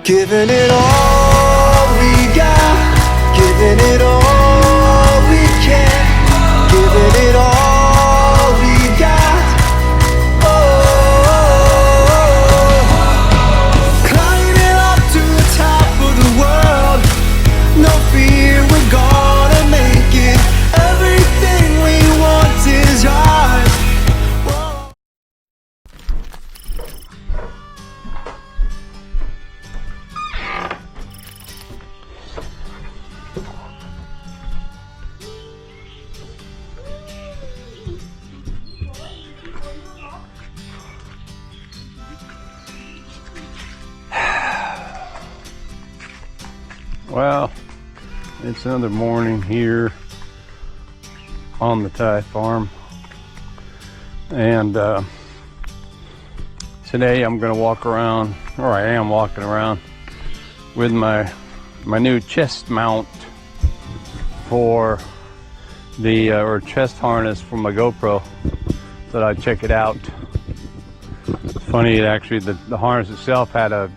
Giving it all we got, giving it all we can, giving it all we got. Oh, climbing up to the top of the world, no fear, we're gonna make it. Everything we want is ours. Whoa. Well, it's another morning here on the Thai farm, and today I'm going to walk around, or I am walking around with my new chest mount for the or chest harness for my GoPro. Thought I'd check it out. It's funny, actually the harness itself the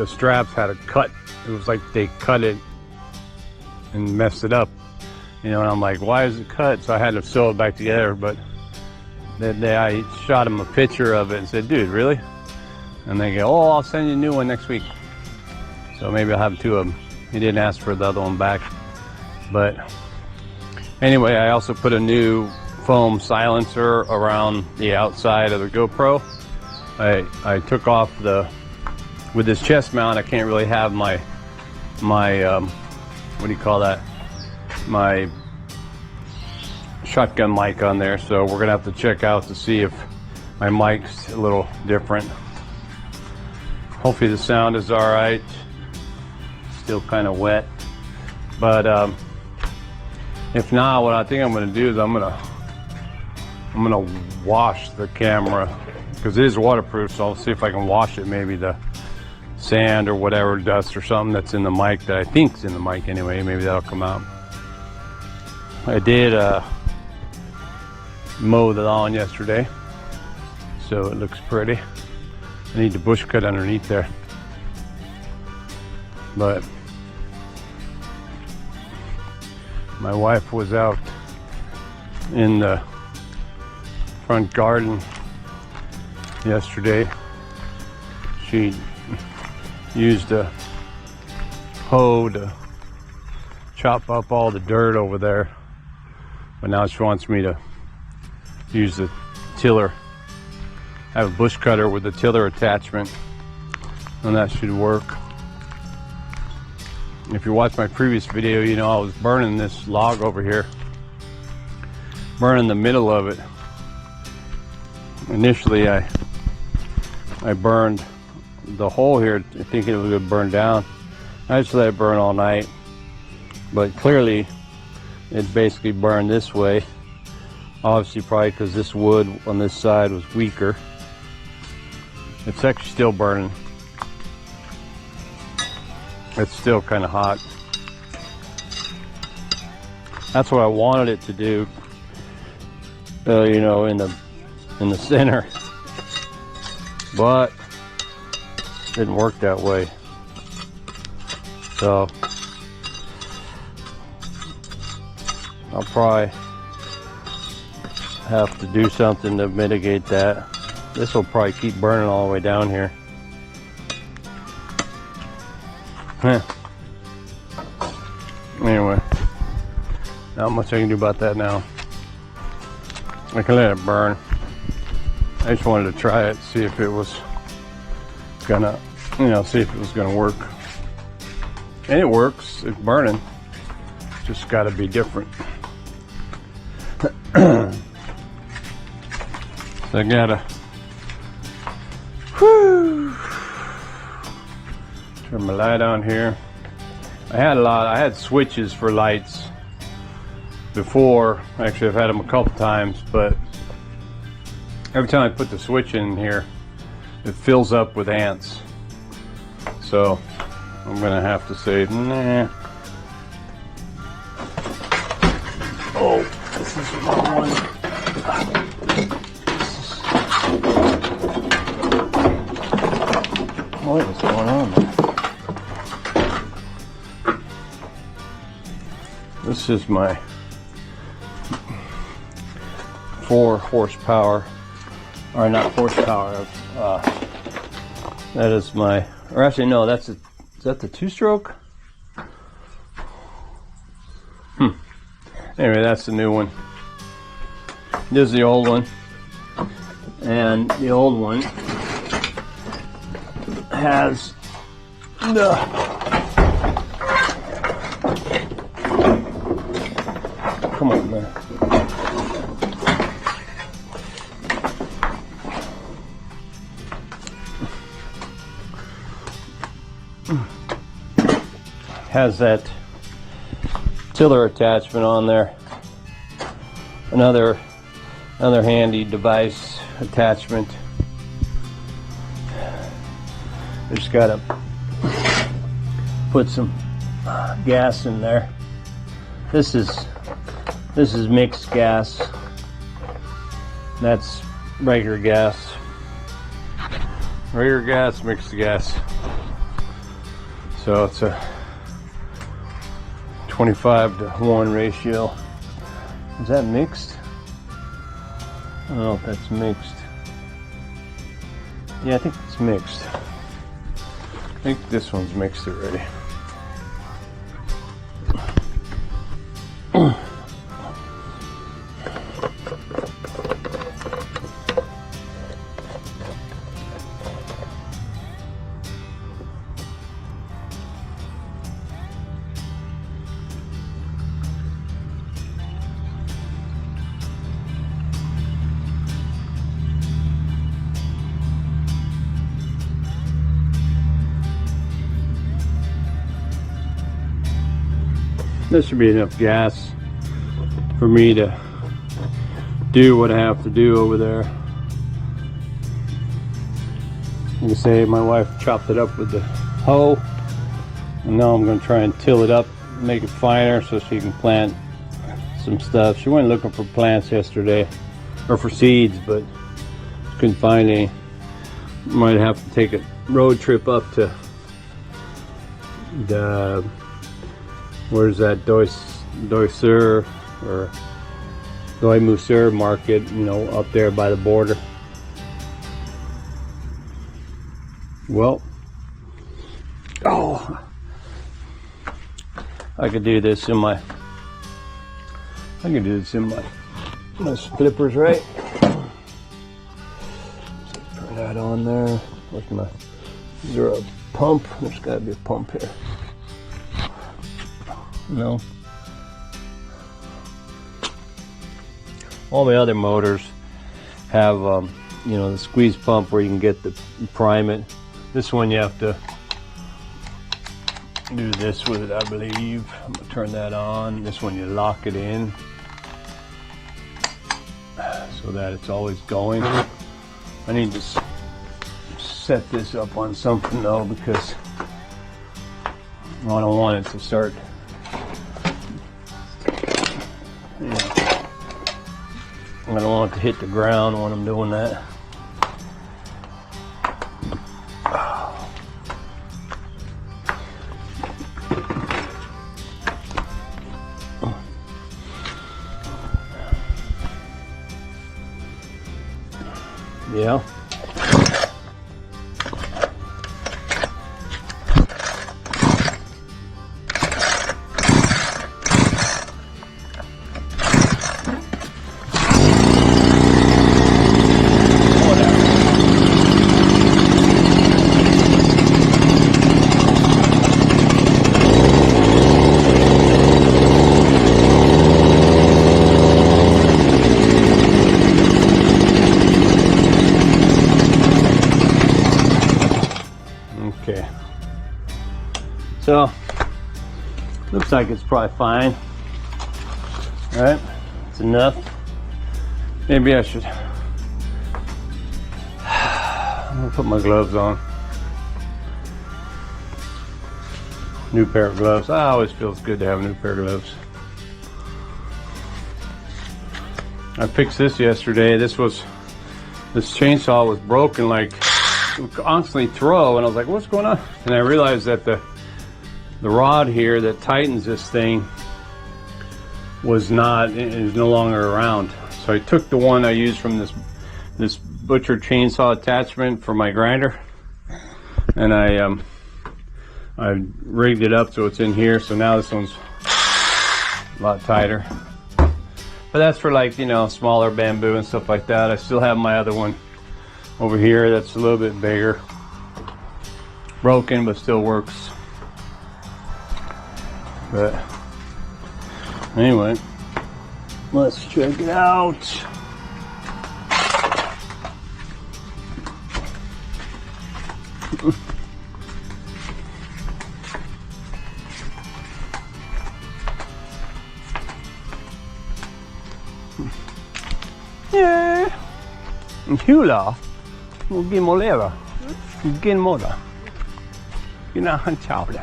straps had a cut. It was like they cut it and messed it up, you know, and I'm like, why is it cut? So I had to sew it back together. But I shot him a picture of it and said, dude, really? And they go, oh, I'll send you a new one next week. So maybe I'll have two of them. He didn't ask for the other one back. But anyway, I also put a new foam silencer around the outside of the GoPro. I took off with this chest mount, I can't really have my what do you call that? My shotgun mic on there, so we're gonna have to check out to see if my mic's a little different. Hopefully the sound is all right. Still kind of wet, but if not, what I think I'm gonna do is I'm gonna wash the camera because it is waterproof. So I'll see if I can wash it, maybe the sand or whatever, dust or something that's in the mic that I think's in the mic anyway, maybe that'll come out. I did mow the lawn yesterday, so it looks pretty. I need the bush cut underneath there, but my wife was out in the front garden yesterday. She used a hoe to chop up all the dirt over there, but now she wants me to use the tiller. I have a bush cutter with the tiller attachment, and that should work. If you watched my previous video, you know I was burning this log over here, burning the middle of it. Initially I burned the hole here thinking it was going to burn down. I just let it burn all night, but clearly it basically burned this way, obviously probably because this wood on this side was weaker. It's actually still burning. It's still kind of hot. That's what I wanted it to do, you know, in the center, but didn't work that way. So I'll probably have to do something to mitigate that. This will probably keep burning all the way down here. Anyway, not much I can do about that now. I can let it burn. I just wanted to try it, see if it was gonna, you know, see if it was gonna work. And it works, it's burning. Just gotta be different. So I gotta turn my light on here. I had switches for lights before. Actually, I've had them a couple times, but every time I put the switch in here, it fills up with ants. So I'm gonna have to say, nah. Oh, this is the wrong one. What is going on there? This is my 4 horsepower, or not horsepower, that is my, or actually no, is that the 2-stroke? Anyway, that's the new one. This is the old one. And the old one has the come on, man. Has that tiller attachment on there. Another handy device attachment. Just gotta put some gas in there. This is mixed gas. That's regular gas. Regular gas, mixed gas. So it's a 25-to-1 ratio. Is that mixed? I don't know if that's mixed. Yeah, I think it's mixed. I think this one's mixed already. This should be enough gas for me to do what I have to do over there. Like I say, my wife chopped it up with the hoe, and now I'm going to try and till it up, make it finer so she can plant some stuff. She went looking for plants yesterday, or for seeds, but couldn't find any. Might have to take a road trip up to the, where's that, Doisur or Doimusur market, you know, up there by the border. Well, oh, I could do this in my, my flippers, right? Turn that on there. Where's my, is there a pump? There's got to be a pump here. No. All the other motors have, you know, the squeeze pump where you can get the prime it. This one you have to do this with it, I believe. I'm gonna turn that on. This one you lock it in so that it's always going. I need to set this up on something though, because I don't want it to start, you know, I don't want it to hit the ground when I'm doing that. Yeah. Okay, so looks like it's probably fine. All right, it's enough. Maybe I should, I'm gonna put my gloves on. New pair of gloves. I always feels good to have a new pair of gloves. I fixed this yesterday. This chainsaw was broken, like it would constantly throw, and I was like, what's going on? And I realized that the rod here that tightens this thing is no longer around. So I took the one I used from this butcher chainsaw attachment for my grinder, and I rigged it up so it's in here. So now this one's a lot tighter. But that's for, like, you know, smaller bamboo and stuff like that. I still have my other one over here that's a little bit bigger. Broken, but still works. But anyway, let's check it out. Yeah. Hula. Vilken må leva. Vilken måda. Vilken han tjavle.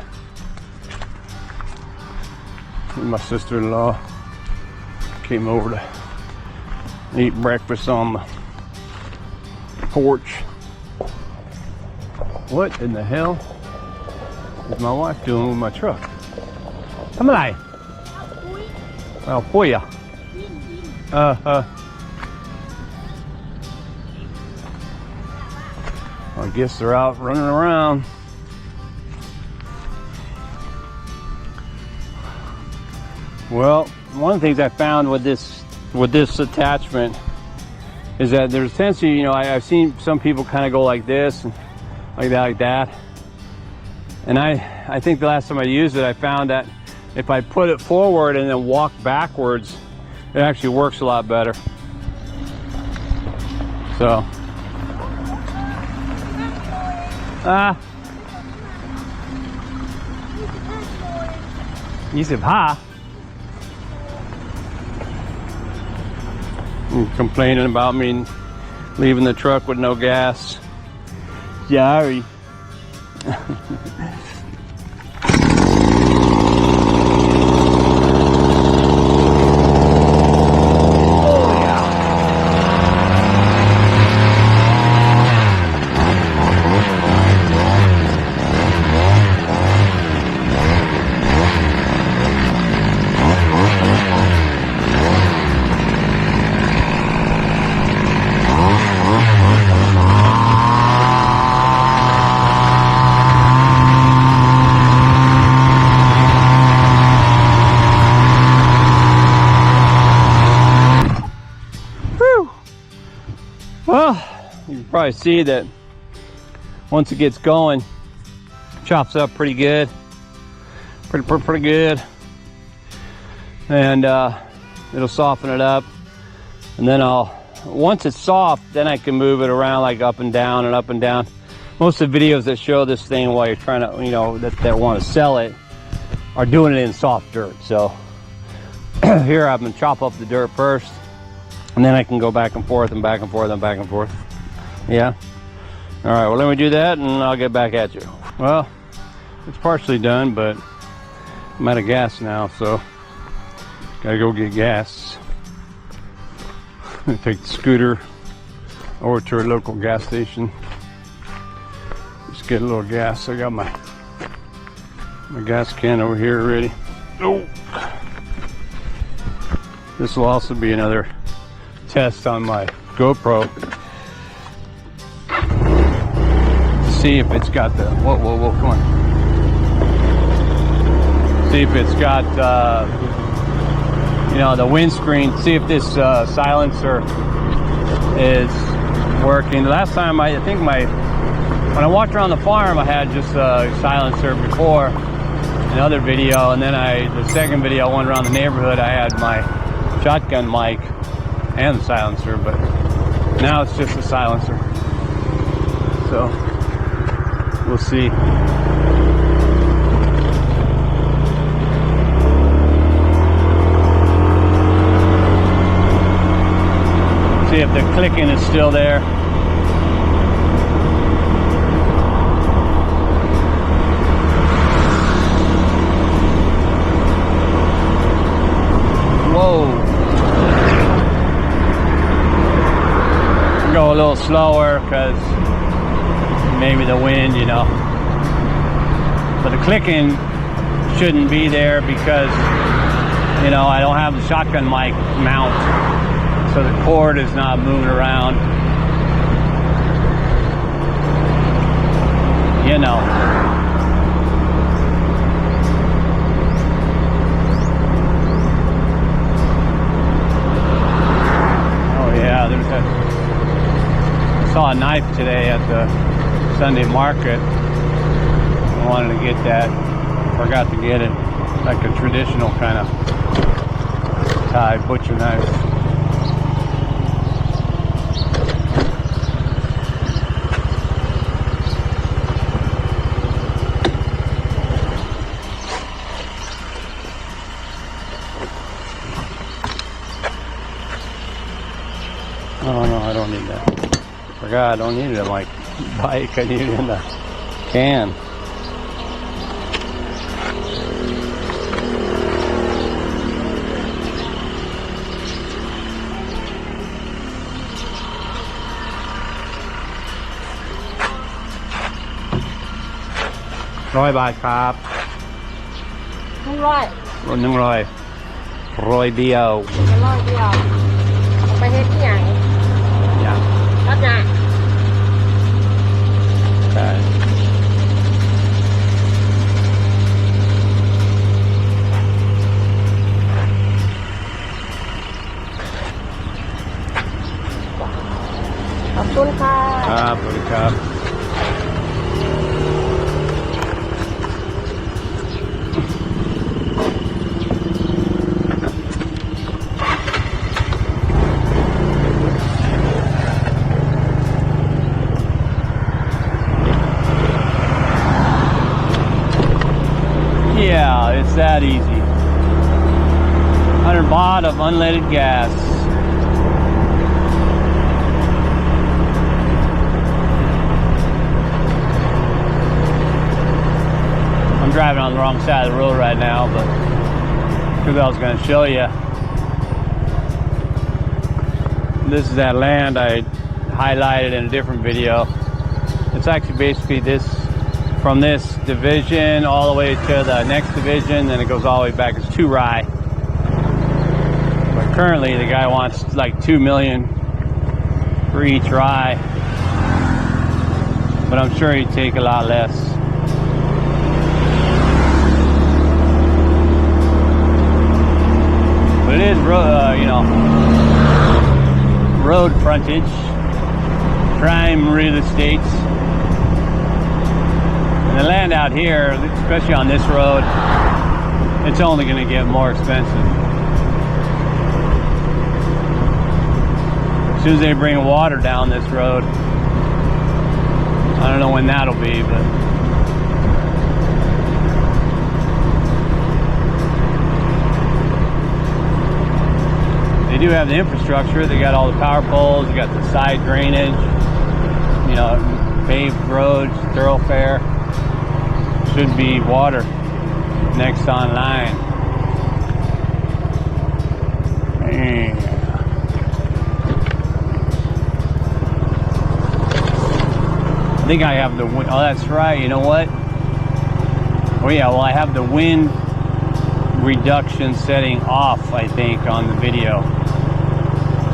My sister-in-law came over to eat breakfast on the porch. What in the hell is my wife doing with my truck? Come on. Well, for ya. I guess they're out running around. Well, one of the things I found with this attachment is that there's a tendency, you know, I've seen some people kind of go like this and like that. And I think the last time I used it, I found that if I put it forward and then walk backwards, it actually works a lot better. So, ha. Complaining about me leaving the truck with no gas. Sorry. Well, you can probably see that once it gets going, it chops up pretty good, pretty good, and it'll soften it up. And then once it's soft, then I can move it around, like up and down and up and down. Most of the videos that show this thing while you're trying to, you know, that want to sell it are doing it in soft dirt. So here I'm gonna chop up the dirt first, and then I can go back and forth and back and forth and back and forth. Yeah. All right, well, let me do that and I'll get back at you. Well, it's partially done, but I'm out of gas now, so gotta go get gas. I'm gonna take the scooter over to a local gas station. Just get a little gas. I got my gas can over here ready. Oh. This will also be another test on my GoPro. See if it's got the whoa, come on. See if it's got you know, the windscreen. See if this silencer is working. The last time I think when I walked around the farm, I had just a silencer before, another video, and then the second video I went around the neighborhood, I had my shotgun mic and the silencer, but now it's just a silencer. So we'll see. See if the clicking is still there. Whoa. Go a little slower because maybe the wind, you know. But the clicking shouldn't be there because You know, I don't have the shotgun mic mount, so the cord is not moving around. You know. Oh yeah, there's a. I saw a knife today at the Sunday market. I wanted to get that. Forgot to get it. Like a traditional kind of Thai butcher knife. Oh no, I don't need that. Forgot I don't need it on my bike. I need it in the can. $100 บาทครับ 100 รถ100 100เดียว 100เดียวเอาไปเฮ็ดที่หยัง อย่าง รับหยัง ใช่ ขอบคุณค่ะ ครับสวัสดีครับ Yeah, it's that easy. 100 baht of unleaded gas. I'm driving on the wrong side of the road right now, but because I was going to show you. This is that land I highlighted in a different video. It's actually basically this, from this division all the way to the next division, then it goes all the way back. It's 2 rai. But currently the guy wants like 2 million for each rai. But I'm sure he'd take a lot less. But it is, you know, road frontage, prime real estate. And the land out here, especially on this road, it's only going to get more expensive. As soon as they bring water down this road, I don't know when that'll be, but they do have the infrastructure. They got all the power poles, they got the side drainage, you know, paved roads, thoroughfare. Should be water next online. Yeah. I think I have the wind. Oh, that's right. You know what? Oh yeah, well I have the wind reduction setting off, I think, on the video.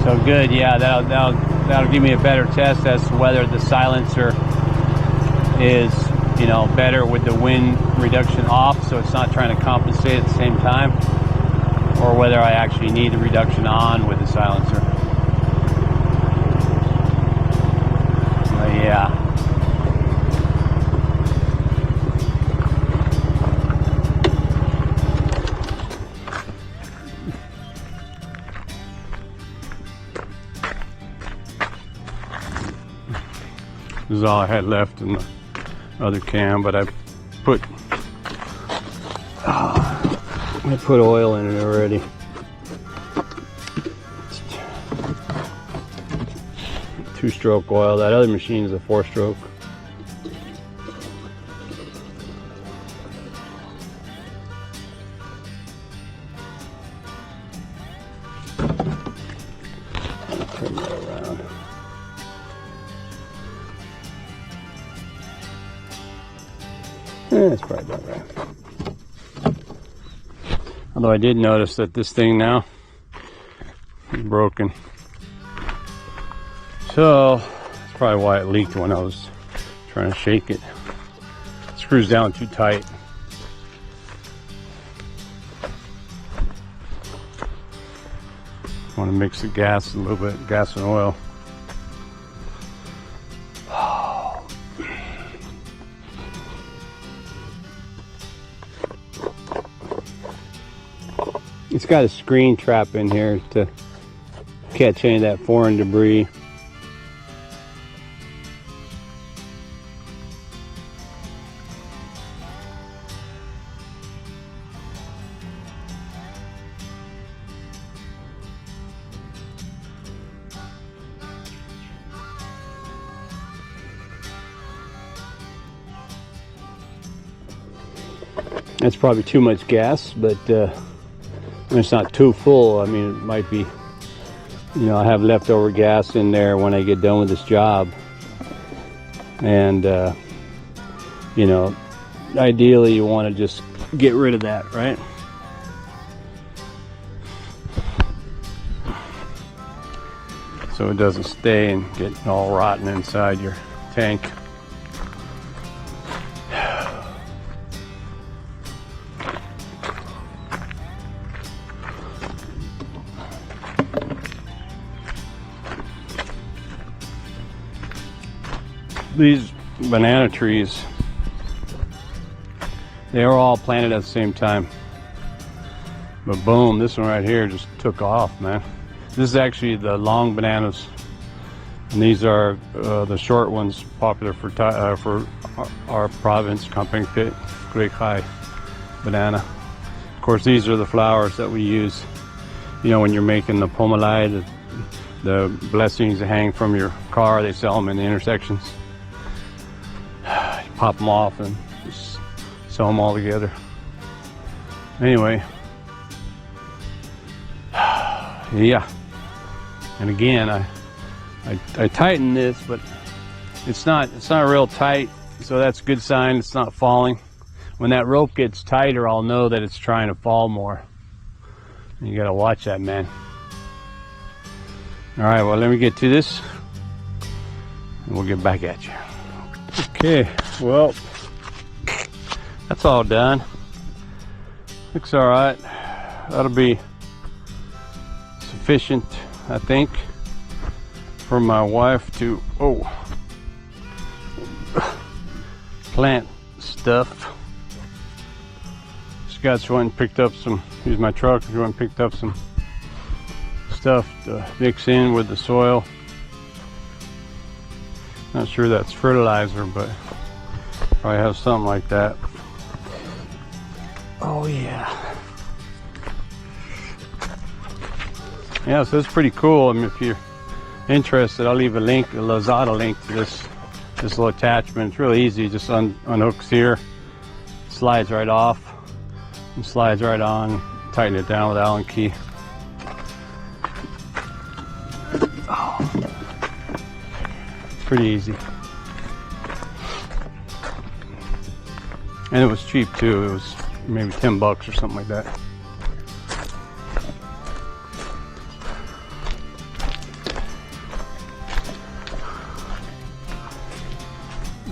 So good, yeah, that'll give me a better test as to whether the silencer is, you know, better with the wind reduction off, so it's not trying to compensate at the same time, or whether I actually need the reduction on with the silencer. But yeah. This is all I had left in the other can, but I put oil in it already. It's 2-stroke oil. That other machine is a 4-stroke. Turn that around. That's probably about right. Although I did notice that this thing now is broken. So that's probably why it leaked when I was trying to shake it. It screws down too tight. Want to mix the gas a little bit, gas and oil. It's got a screen trap in here to catch any of that foreign debris. That's probably too much gas, but it's not too full. I mean, it might be, you know, I have leftover gas in there when I get done with this job. And, you know, ideally you want to just get rid of that, right? So it doesn't stay and get all rotten inside your tank. These banana trees, they were all planted at the same time, but boom, this one right here just took off, man. This is actually the long bananas, and these are the short ones, popular for our province, Kampeng Pit, Great High banana. Of course, these are the flowers that we use, you know, when you're making the pomalai, the blessings that hang from your car. They sell them in the intersections. Pop them off and just sew them all together. Anyway, yeah. And again, I tighten this, but it's not real tight, so that's a good sign it's not falling. When that rope gets tighter, I'll know that it's trying to fall more. You gotta watch that, man. All right, well, let me get to this, and we'll get back at you. Okay, well, that's all done. Looks all right. That'll be sufficient, I think, for my wife to plant stuff. This guy's went and picked up some, used my truck, he went and picked up some stuff to mix in with the soil. Not sure that's fertilizer, but probably have something like that. Oh yeah. Yeah, so it's pretty cool. I mean, if you're interested, I'll leave a link, a Lazada link to this little attachment. It's really easy. Just unhooks here, slides right off, and slides right on. Tighten it down with Allen key. Pretty easy. And it was cheap too. It was maybe 10 bucks or something like that.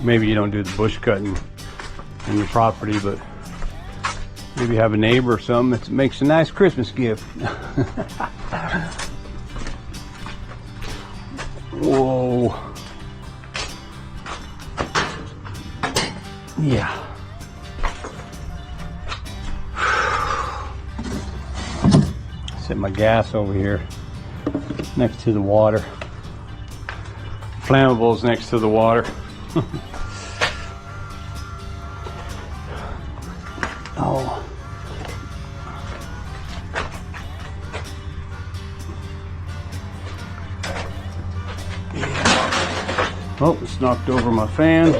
Maybe you don't do the bush cutting in your property, but maybe you have a neighbor or something that makes a nice Christmas gift. Whoa. Yeah. Set my gas over here next to the water. Flammables next to the water. Oh. Yeah. Oh, it's knocked over my fan.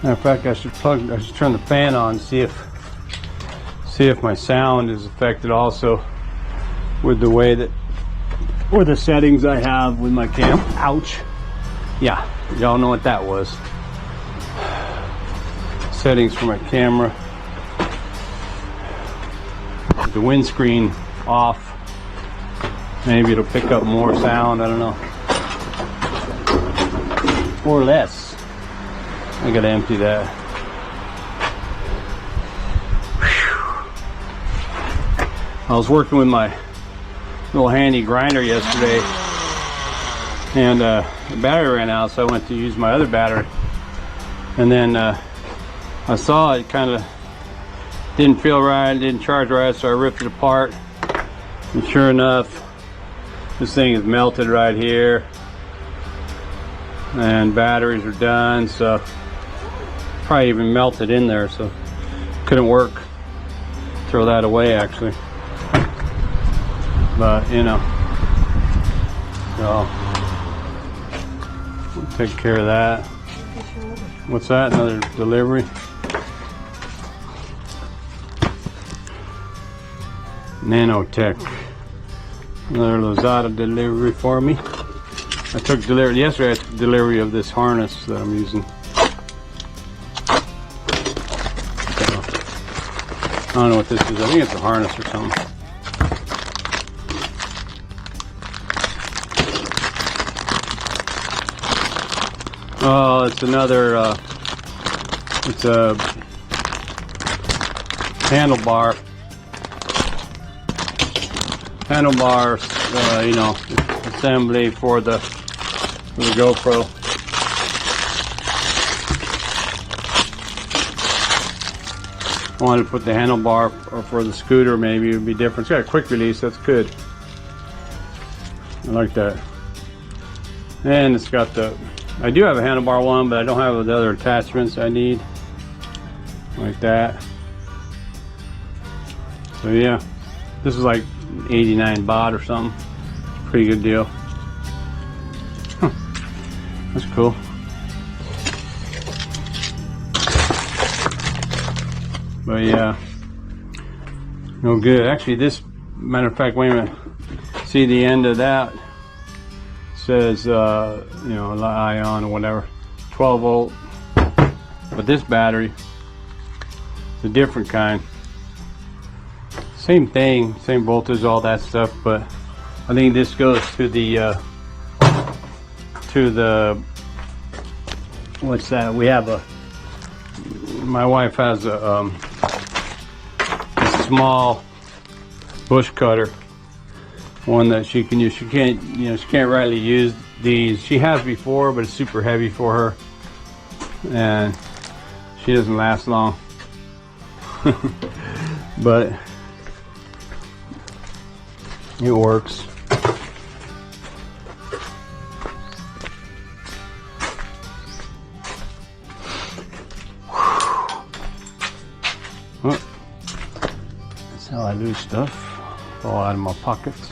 Matter of fact, I should turn the fan on, see if my sound is affected also with the way that or the settings I have with my cam. Ouch. Yeah, y'all know what that was. Settings for my camera. The windscreen off. Maybe it'll pick up more sound, I don't know. Or less. I gotta empty that. Whew. I was working with my little handy grinder yesterday, and the battery ran out, so I went to use my other battery, and then I saw it kind of didn't feel right, didn't charge right, so I ripped it apart, and sure enough, this thing is melted right here, and batteries are done, so probably even melted in there, so couldn't work. Throw that away actually, but you know, so we'll take care of that. What's that? Another delivery? Nanotech. Another Lozada delivery for me. I took delivery yesterday. I took delivery of this harness that I'm using. So, I don't know what this is. I think it's a harness or something. Oh, it's another. It's a handlebar. You know, assembly for the GoPro. I wanted to put the handlebar for the scooter, maybe it would be different. It's got a quick release, that's good. I like that. And it's got the, I do have a handlebar one, but I don't have the other attachments I need. Like that. So yeah, this is like 89 baht or something. Pretty good deal. Huh. That's cool. But yeah, no good. Actually, this, matter of fact, wait a minute. See the end of that? Says, you know, ion or whatever, 12 volt. But this battery is a different kind. Same thing, same voltage, all that stuff, but I think this goes to the what's that? We have a, my wife has a small bush cutter, one that she can use. She can't, you know, she can't rightly use these. She has before, but it's super heavy for her, and she doesn't last long. But it works. Oh, that's how I lose stuff. Fall out of my pockets.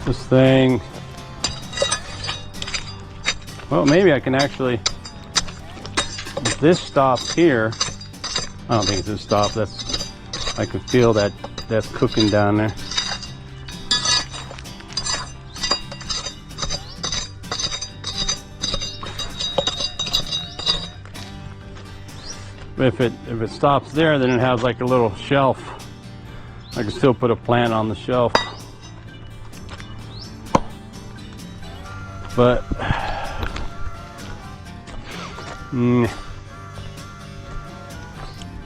This thing, well, maybe I can actually, if this stops here, I don't think it's this stop, that's, I can feel that that's cooking down there. But if it stops there, then it has like a little shelf. I can still put a plant on the shelf. But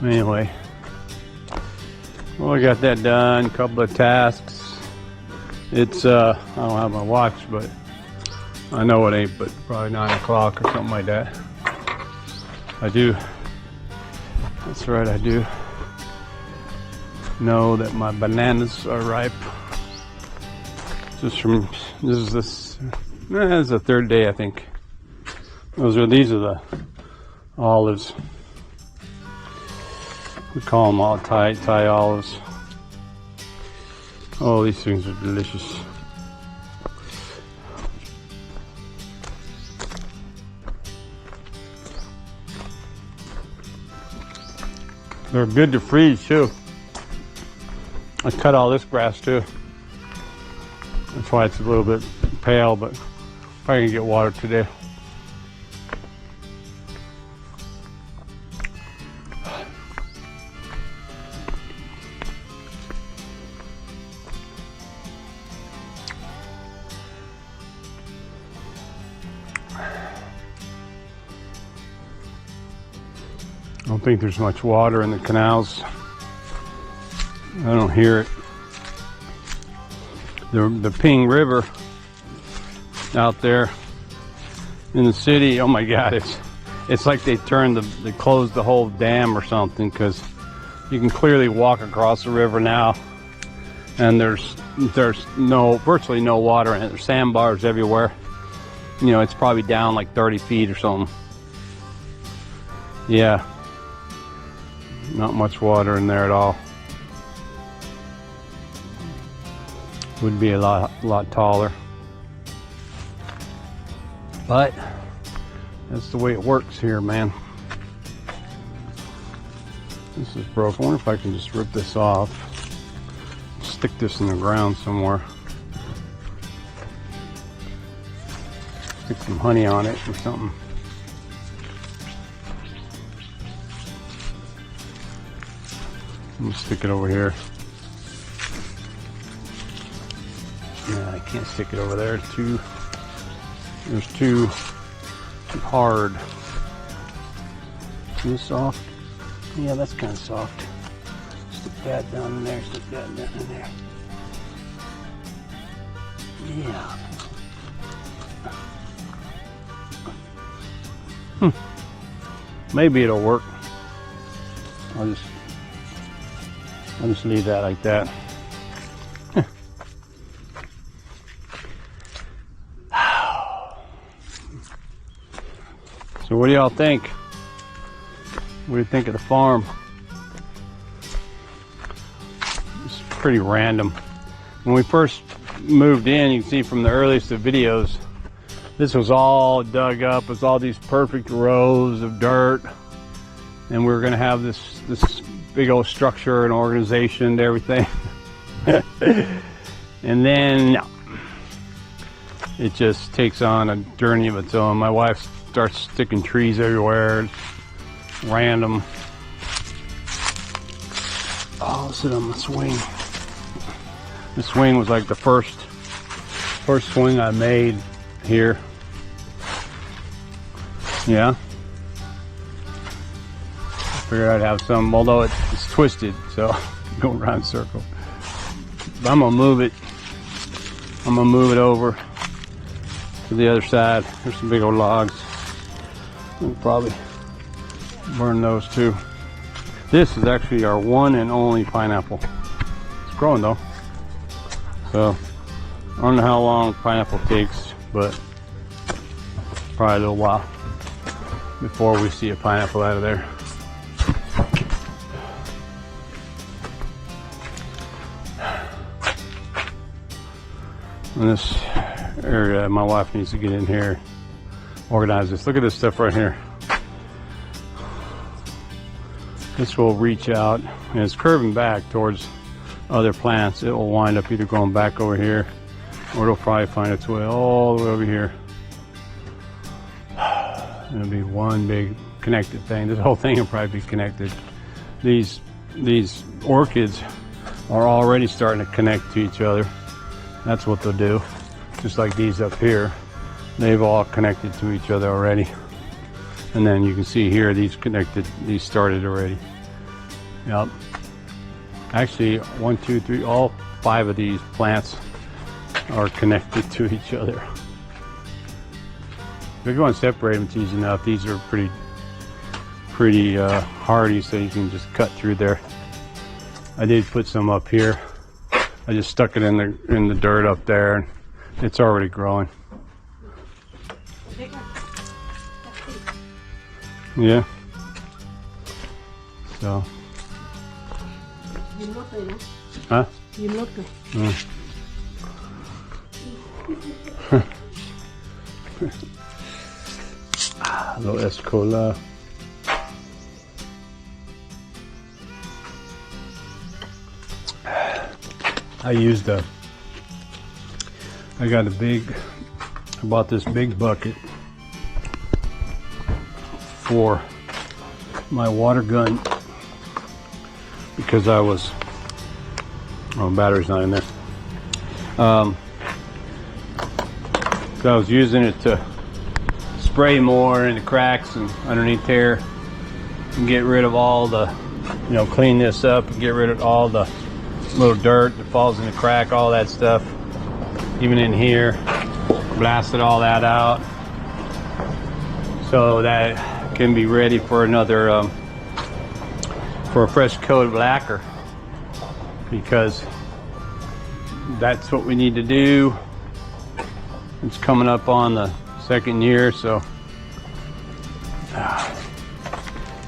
anyway, well, I got that done. Couple of tasks. It's I don't have my watch, but I know it ain't, but probably 9 o'clock or something like that. I do. That's right, I do know that my bananas are ripe. Just from this is the third day, I think. These are the olives. We call them all Thai olives. Oh, these things are delicious. They're good to freeze too. I cut all this grass too. That's why it's a little bit pale, but probably gonna get water today. I don't think there's much water in the canals. I don't hear it. The Ping River out there in the city, oh my God, it's like they closed the whole dam or something, because you can clearly walk across the river now, and there's virtually no water in it. There's sandbars everywhere. You know, it's probably down like 30 feet or something. Yeah. Not much water in there at all. Would be a lot taller. But that's the way it works here, man. This is broken. I wonder if I can just rip this off. Stick this in the ground somewhere. Stick some honey on it or something. Let me stick it over here. Yeah, I can't stick it over there. It's too hard. Too soft? Yeah, that's kind of soft. Stick that down in there. Stick that down in there. Yeah. Maybe it'll work. I'll just leave that like that. So what do y'all think? What do you think of the farm? It's pretty random. When we first moved in, you can see from the earliest of videos, this was all dug up. It was all these perfect rows of dirt. And we were gonna have this big old structure and organization and everything. And then no, it just takes on a journey of its own. My wife starts sticking trees everywhere, random. Oh, sit on the swing. The swing was like the first swing I made here. Yeah. Figured I'd have some, although it's twisted, so going around in a circle. But I'm gonna move it. I'm gonna move it over to the other side. There's some big old logs. We'll probably burn those too. This is actually our one and only pineapple. It's growing though. So I don't know how long pineapple takes, but probably a little while before we see a pineapple out of there. In this area, my wife needs to get in here, organize this. Look at this stuff right here. This will reach out, and it's curving back towards other plants. It will wind up either going back over here, or it'll probably find its way all the way over here. It'll be one big connected thing. This whole thing will probably be connected. These orchids are already starting to connect to each other. That's what they'll do. Just like these up here, they've all connected to each other already. And then you can see here, these started already. Yep. Actually, 1, 2, 3, all 5 of these plants are connected to each other. If you want to separate them, it's easy enough. These are pretty hardy, so you can just cut through there. I did put some up here. I just stuck it in the dirt up there, and it's already growing. Yeah. So ยืมรถเลยนะ Huh? ยืมรถเลย A little Escola. I bought this big bucket for my water gun because battery's not in there. So I was using it to spray more in the cracks and underneath there and get rid of all the, clean this up and get rid of all the little dirt that falls in the crack, all that stuff. Even in here, blasted all that out so that can be ready for another, for a fresh coat of lacquer, because that's what we need to do. It's coming up on the second year, so I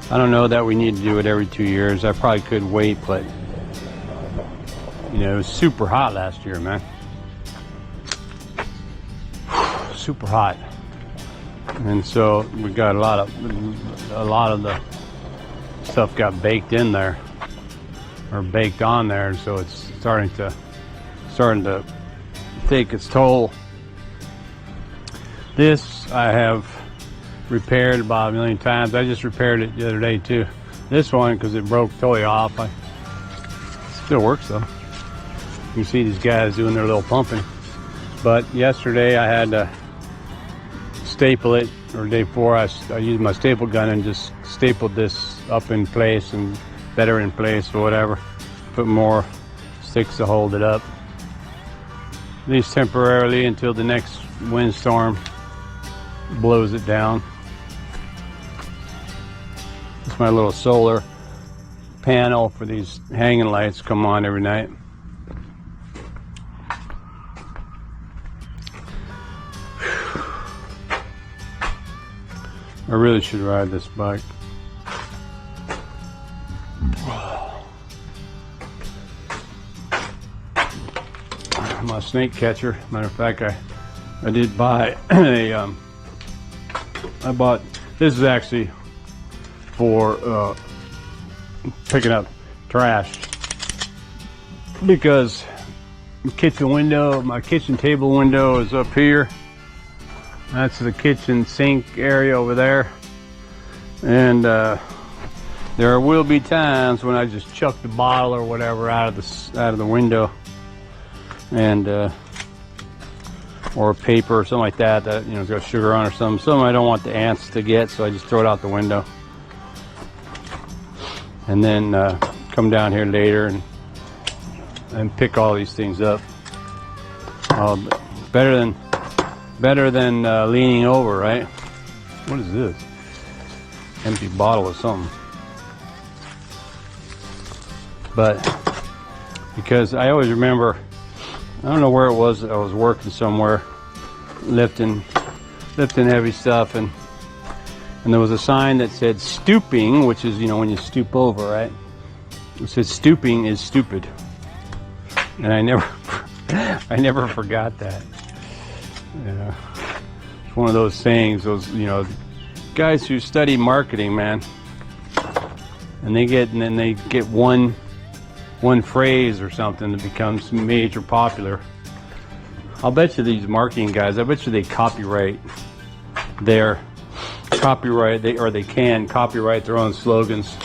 don't know that we need to do it every 2 years. I probably could wait, but it was super hot last year, man. Super hot, and so we got a lot of the stuff got baked in there or baked on there, and so it's starting to take its toll. This I have repaired about a million times. I just repaired it the other day too. This one, because it broke totally off. It still works though. You see these guys doing their little pumping. But yesterday I had to staple it, or day before I used my staple gun and just stapled this up in place and better in place or whatever. Put more sticks to hold it up, at least temporarily, until the next windstorm blows it down. It's my little solar panel for these hanging lights come on every night. I really should ride this bike. My snake catcher. Matter of fact, I did buy this is actually for picking up trash, because my kitchen table window is up here. That's the kitchen sink area over there, and there will be times when I just chuck the bottle or whatever out of the window, and or paper or something like that it's got sugar on or something I don't want the ants to get, so I just throw it out the window, and then come down here later and pick all these things up. Better than leaning over, right? What is this? Empty bottle of something. But because I always remember, I don't know where it was, I was working somewhere, lifting heavy stuff, and there was a sign that said stooping, which is, when you stoop over, right? It said stooping is stupid. And I never forgot that. It's one of those sayings, those, guys who study marketing, man, and then they get one phrase or something that becomes major popular. I'll bet you these marketing guys, I bet you they copyright they can copyright their own slogans.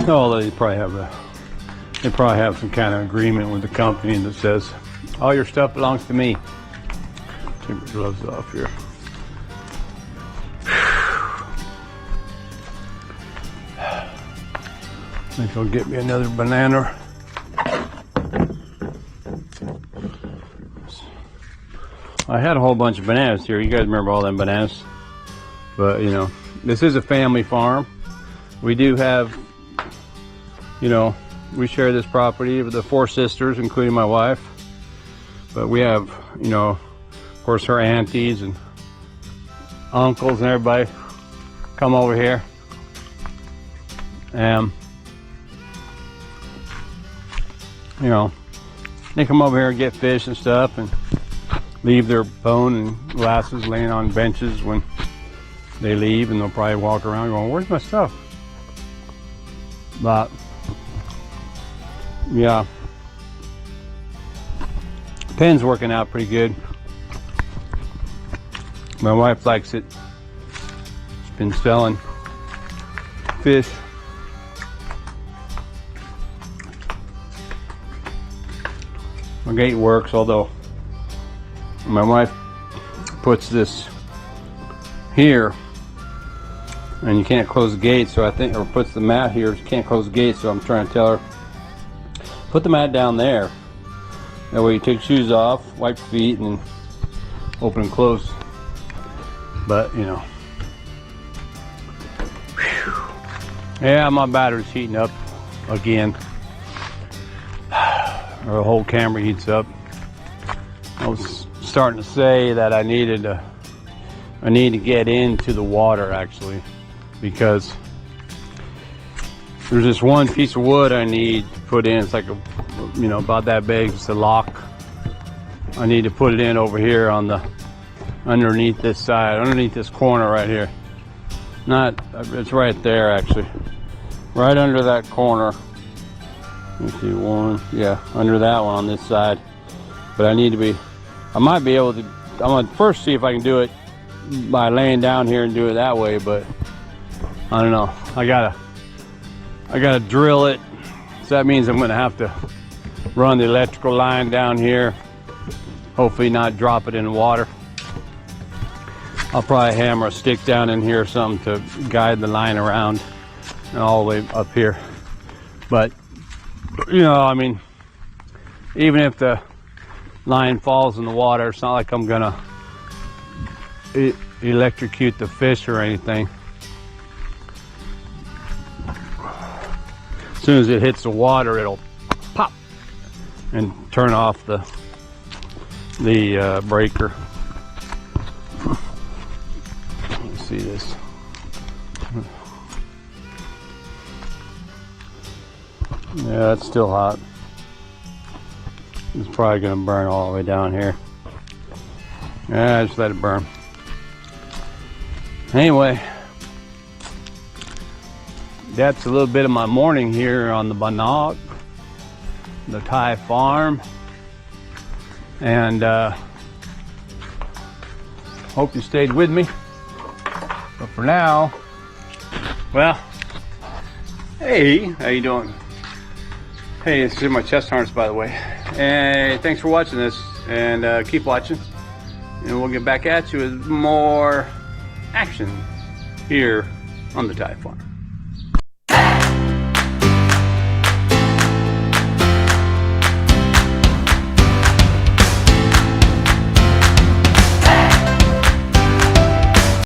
Oh, they probably have some kind of agreement with the company that says all your stuff belongs to me. Take my gloves off here. I think I'll get me another banana. I had a whole bunch of bananas here. You guys remember all them bananas? But this is a family farm. We do have, we share this property with the 4 sisters, including my wife. But we have, you know, of course, her aunties and uncles and everybody come over here, and you know, they come over here and get fish and stuff, and leave their phone and glasses laying on benches when they leave, and they'll probably walk around going, "Where's my stuff?" But yeah, pen's working out pretty good. My wife likes it. She's been selling fish. My gate works, although my wife puts this here and you can't close the gate, so I think, or puts the mat here, you can't close the gate, so I'm trying to tell her, put the mat down there. That way you take shoes off, wipe your feet, and then open and close. But, you know. Whew. Yeah, my battery's heating up again. Or the whole camera heats up. I was starting to say that I need to get into the water, actually, because there's this one piece of wood I need to put in. It's like a, you know, about that big. It's a lock. I need to put it in over here on the underneath this side, underneath this corner right here. Not, it's right there actually, right under that corner. Let's see, one, yeah, under that one on this side. But I need to be, I might be able to, I'm gonna first see if I can do it by laying down here and do it that way, but I don't know. I gotta drill it. So that means I'm gonna have to run the electrical line down here. Hopefully not drop it in the water. I'll probably hammer a stick down in here or something to guide the line around and all the way up here. But, you know, I mean, even if the line falls in the water, it's not like I'm gonna electrocute the fish or anything. As soon as it hits the water, it'll pop and turn off the breaker. Let's see this. Yeah, it's still hot. It's probably gonna burn all the way down here. Yeah, just let it burn. Anyway, that's a little bit of my morning here on the Bannock, the Thai farm, and hope you stayed with me. But for now, well, hey, how you doing? Hey, this is my chest harness, by the way. And thanks for watching this, and keep watching, and we'll get back at you with more action here on the Thai farm.